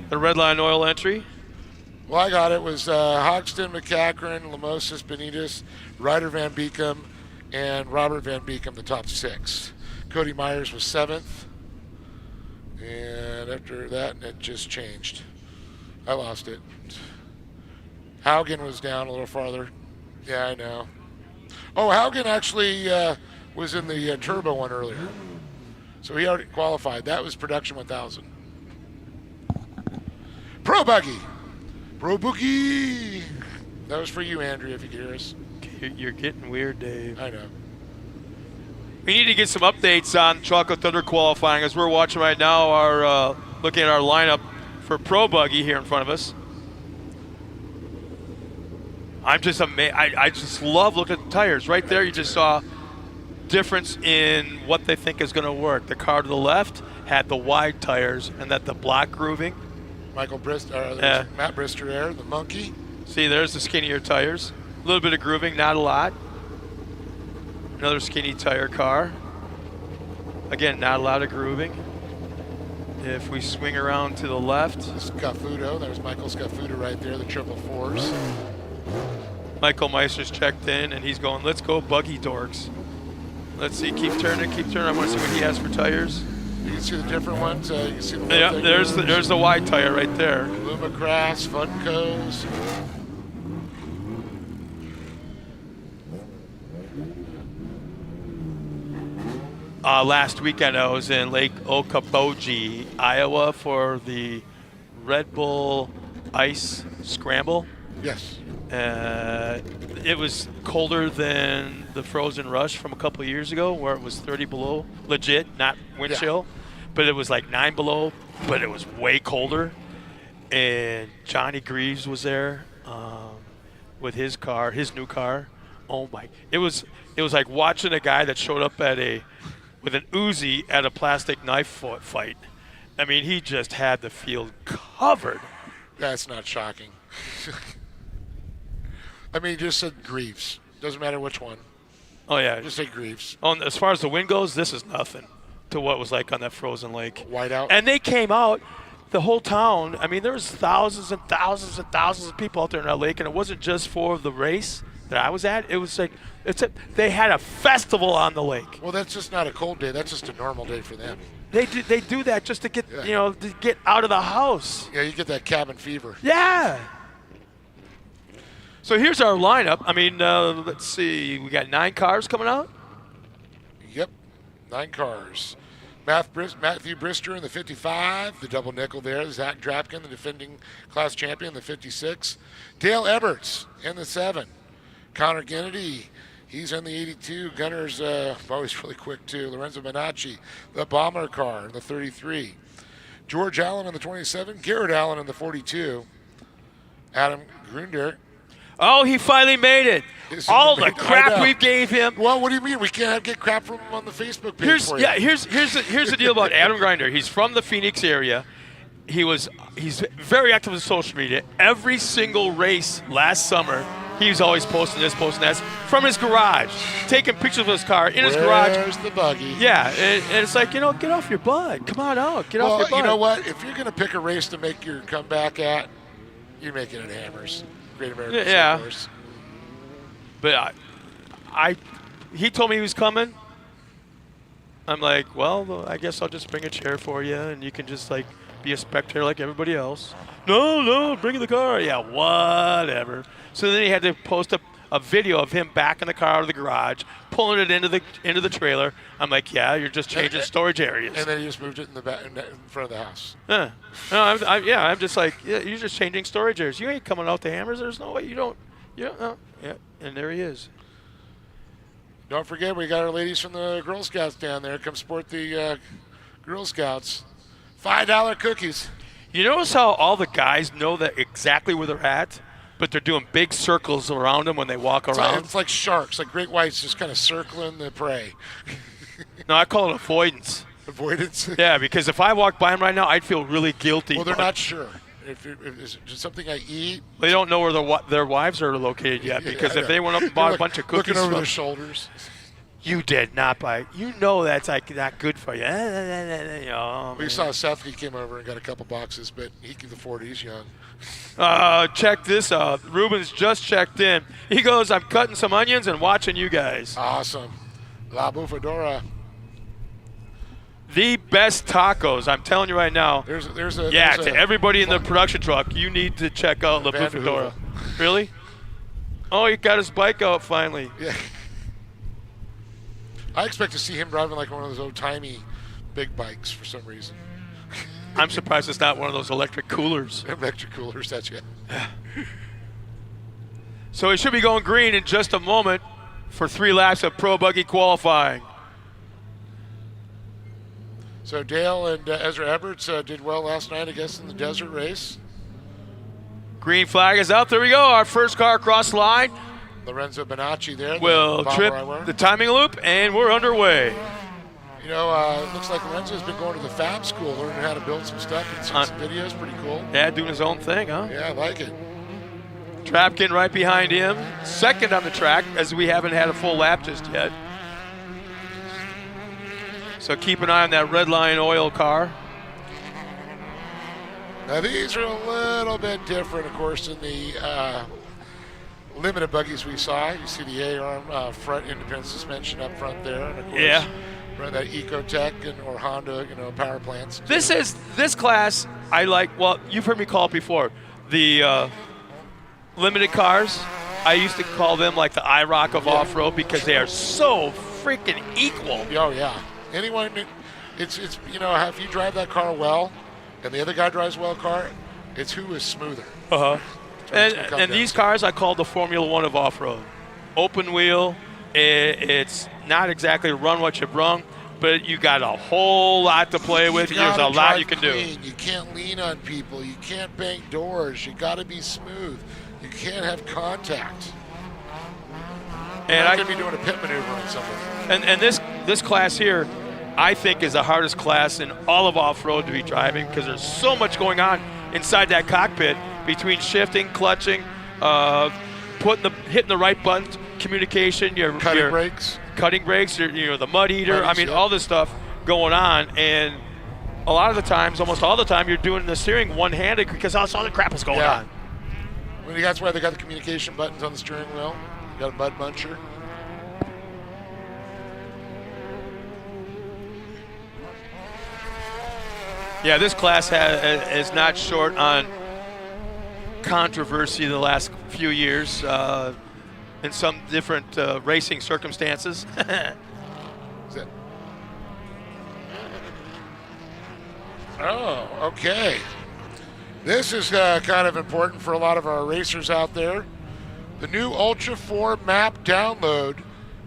The Red Line Oil entry. Well, I got it. It was Hoxton, McCachran, Lamosas, Benitez, Ryder Van Beekum, and Robert Van Beekum, the top 6. Cody Myers was 7th. And after that, it just changed. I lost it. Haugen was down a little farther. Yeah, I know. Oh, Haugen actually was in the turbo one earlier. So he already qualified. That was production 1000. Pro Buggy. Pro Buggy. That was for you, Andrea, if you could hear us. You're getting weird, Dave. I know. We need to get some updates on Chocolate Thunder qualifying as we're watching right now. Our looking at our lineup for Pro Buggy here in front of us. I'm just amazed. I just love looking at the tires. Right there, you just saw difference in what they think is going to work. The car to the left had the wide tires and that the block grooving. Matt Brister there, the monkey. See, there's the skinnier tires. A little bit of grooving, not a lot. Another skinny tire car. Again, not a lot of grooving. If we swing around to the left. Scafuto, there's Michael Scafuto right there, the 444s. Michael Meister's checked in and he's going, let's go Buggy dorks. Let's see, keep turning. I want to see what he has for tires. You can see the different ones. You can see the yeah, there's the wide tire right there. Lumacraft, Funkos. Last weekend I was in Lake Okoboji, Iowa for the Red Bull Ice Scramble. Yes. It was colder than the Frozen Rush from a couple of years ago where it was 30 below, legit, not wind chill. But it was like 9 below, but it was way colder. And Johnny Greaves was there with his car, his new car. Oh my! It was like watching a guy that showed up with an Uzi at a plastic knife fight. I mean, he just had the field covered. That's not shocking. I mean, just said Greaves. Doesn't matter which one. Oh yeah, just say Greaves. As far as the wind goes, this is nothing to what was like on that frozen lake. Whiteout. And they came out, the whole town. I mean, there was thousands and thousands and thousands of people out there in that lake, and it wasn't just for the race that I was at. It was like they had a festival on the lake. Well, that's just not a cold day. That's just a normal day for them. They do that just to get to get out of the house. Yeah, you get that cabin fever. Yeah. So here's our lineup. I mean, let's see. We got 9 cars coming out. Yep, 9 cars. Matthew Brister in the 55, the double nickel there. Zach Drapkin, the defending class champion, the 56. Dale Eberts in the 7. Connor Kennedy, he's in the 82. Gunner's always really quick too. Lorenzo Minacci, the bomber car in the 33. George Allen in the 27. Garrett Allen in the 42. Adam Grunder. Oh, he finally made it. All the crap we gave him. Well, what do you mean? We can't get crap from him on the Facebook page for you. Yeah, here's the deal about Adam Grinder. He's from the Phoenix area. He's very active on social media. Every single race last summer, he was always posting this, posting that from his garage, taking pictures of his car in his garage. Where's the Buggy? Yeah, and it's like, get off your butt. Come on out. Get off your butt. You know what? If you're going to pick a race to make your comeback at, you make it at Hammers. Great American Supercars. But he told me he was coming. I'm like, well, I guess I'll just bring a chair for you, and you can just like be a spectator like everybody else. No, bring in the car. Yeah, whatever. So then he had to post a video of him back in the car out of the garage, pulling it into the trailer. I'm like, yeah, you're just changing storage areas. And then he just moved it in the back, in front of the house. Yeah. No, I'm just like, yeah, you're just changing storage areas. You ain't coming out to Hammers. There's no way you don't. Yeah. And there he is. Don't forget, we got our ladies from the Girl Scouts down there. Come support the Girl Scouts. $5 cookies. You notice how all the guys know that exactly where they're at, but they're doing big circles around them when they walk around? It's like sharks, like great whites just kind of circling the prey. No, I call it avoidance. Avoidance? Yeah, because if I walk by them right now, I'd feel really guilty. Well, they're not sure. If it's something I eat. They don't know where their wives are located yet, because if they went up and bought a bunch of cookies. Looking over their shoulders. You did not buy. You know that's like not good for you. Oh, We saw Seth. He came over and got a couple boxes, but he can afford it. He's young. Check this out. Ruben's just checked in. He goes, I'm cutting some onions and watching you guys. Awesome. La Bufadora. The best tacos. I'm telling you right now. To everybody in the production truck, you need to check out La Bufadora. Really? Oh, he got his bike out finally. Yeah. I expect to see him driving like one of those old-timey big bikes for some reason. I'm surprised it's not one of those electric coolers. Electric coolers, that's it. So he should be going green in just a moment for 3 laps of Pro Buggy qualifying. So Dale and Ezra Eberts did well last night, I guess, in the desert race. Green flag is out. There we go. Our first car across the line. Lorenzo Bonacci there. Will trip the timing loop, and we're underway. You know, it looks like Lorenzo's been going to the Fab School, learning how to build some stuff and seen some videos. Pretty cool. Yeah, doing his own thing, huh? Yeah, I like it. Trapkin right behind him. Second on the track, as we haven't had a full lap just yet. So keep an eye on that Red Line oil car. Now these are a little bit different, of course, than the limited buggies we saw. You see the A-arm front independent suspension up front there, and of course, run that Ecotech or Honda, power plants. This class I like. Well, you've heard me call it before. The limited cars, I used to call them like the IROC of off-road because they are so freaking equal. Oh yeah. Anyone, it's if you drive that car well, and the other guy drives well car, it's who is smoother. And these cars I call the Formula One of off-road. Open wheel. It's not exactly run what you brung, but you got a whole lot to play with. There's a lot you can do. You can't lean on people. You can't bang doors. You got to be smooth. You can't have contact. And I could be doing a pit maneuver on somebody. And this class here, I think, is the hardest class in all of off-road to be driving because there's so much going on inside that cockpit between shifting, clutching, hitting the right buttons, communication, cutting brakes, the mud eater. All this stuff going on, and a lot of the times, almost all the time, you're doing the steering one-handed because all this other crap is going on. Well, that's why they got the communication buttons on the steering wheel. You got a mud muncher. Yeah, this class is not short on controversy the last few years in some different racing circumstances. Oh, okay. This is kind of important for a lot of our racers out there. The new Ultra 4 map download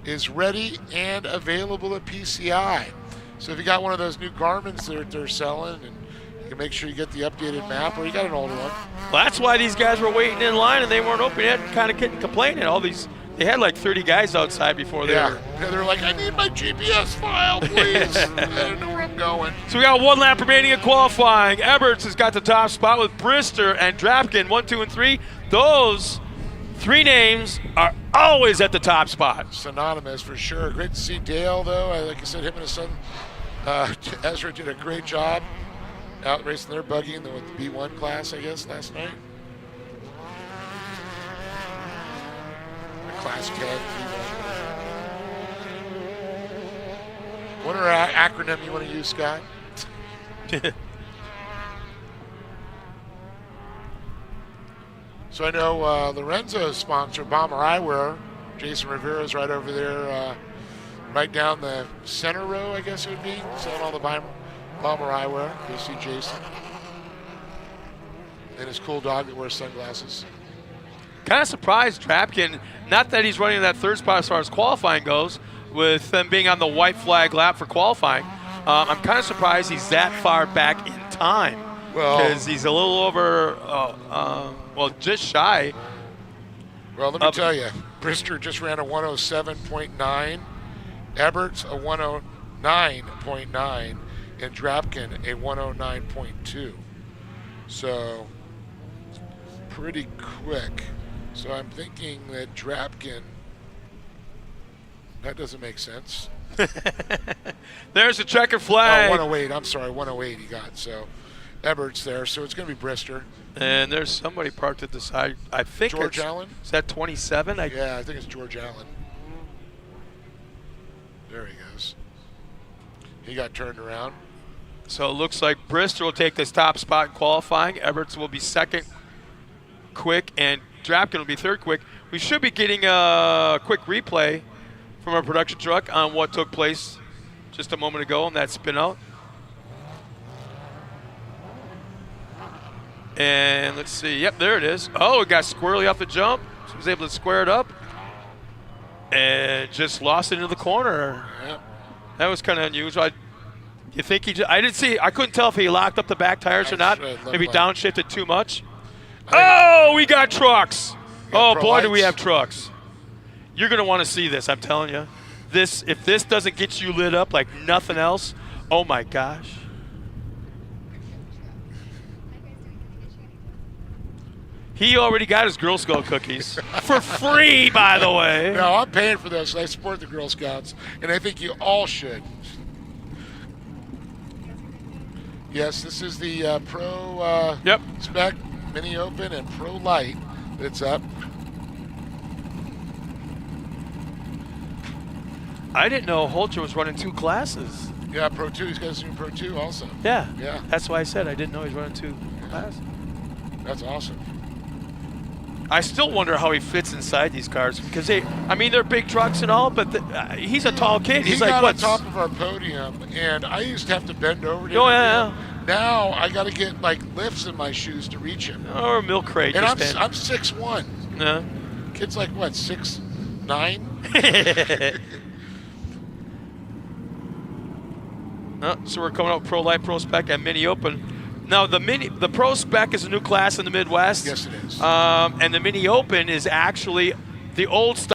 is ready and available at PCI. So if you got one of those new Garmins that they're selling, and you can make sure you get the updated map, or you got an older one. Well, that's why these guys were waiting in line and they weren't open yet, kind of getting complaining. They had like 30 guys outside before they were. Yeah, they're like, I need my GPS file, please. I don't know where I'm going. So we got 1 lap remaining in qualifying. Eberts has got the top spot with Brister and Drapkin, 1, 2, and 3. Those 3 names are always at the top spot. Synonymous for sure. Great to see Dale, though. Like I said, him and his son, Ezra, did a great job out racing their buggy in the B1 class, I guess, last night. Class 10, B1. What acronym you want to use, Scott? So I know Lorenzo's sponsor, Bomber Eyewear. Jason Rivera's right over there, right down the center row, I guess it would be, selling all the Bomber Eyewear. You see Jason. And his cool dog that wears sunglasses. Kind of surprised Drapkin, not that he's running that third spot as far as qualifying goes, with them being on the white flag lap for qualifying. I'm kind of surprised he's that far back in time because he's a little over, just shy. Well, let me tell you, Brister just ran a 107.9, Eberts a 109.9, and Drapkin a 109.2. So, pretty quick. So I'm thinking that Drapkin That doesn't make sense. There's the checker Oh, flag. 108. I'm sorry, 108 he got. So Ebert's there. So it's going to be Brister. And there's somebody parked at the side. I think George Allen? Is that 27? Yeah, I think it's George Allen. There he goes. He got turned around. So it looks like Bristol will take this top spot in qualifying. Eberts will be second quick, and Drapkin will be third quick. We should be getting a quick replay from our production truck on what took place just a moment ago on that spin out. And let's see. Yep, there it is. Oh, it got squirrely off the jump. So he was able to square it up and just lost it into the corner. Yep. That was kind of unusual. You think he? I didn't see. I couldn't tell if he locked up the back tires or not. Maybe downshifted too much. Oh, we got trucks. Oh boy, do we have trucks. You're gonna want to see this. I'm telling you. If this doesn't get you lit up like nothing else, oh my gosh. He already got his Girl Scout cookies for free, by the way. No, I'm paying for those. I support the Girl Scouts, and I think you all should. Yes, this is the Pro Spec Mini Open and Pro Light that's up. I didn't know Holter was running 2 classes. Yeah, Pro 2. He's got a new Pro 2 also. Yeah. Yeah. That's why I said I didn't know he's running 2 classes. That's awesome. I still wonder how he fits inside these cars because they're big trucks and all, but he's a tall kid. He's he like got what? on top of our podium, and I used to have to bend over to Oh, him. yeah. Now I got to get like lifts in my shoes to reach him. Or a milk crate. And I'm just 6'1". Yeah. Kid's like what, 6'9"? So we're coming out Pro Light, Pro Spec, and Mini Open. Now the Pro Spec is a new class in the Midwest. Yes, it is. And the Mini Open is actually the old style.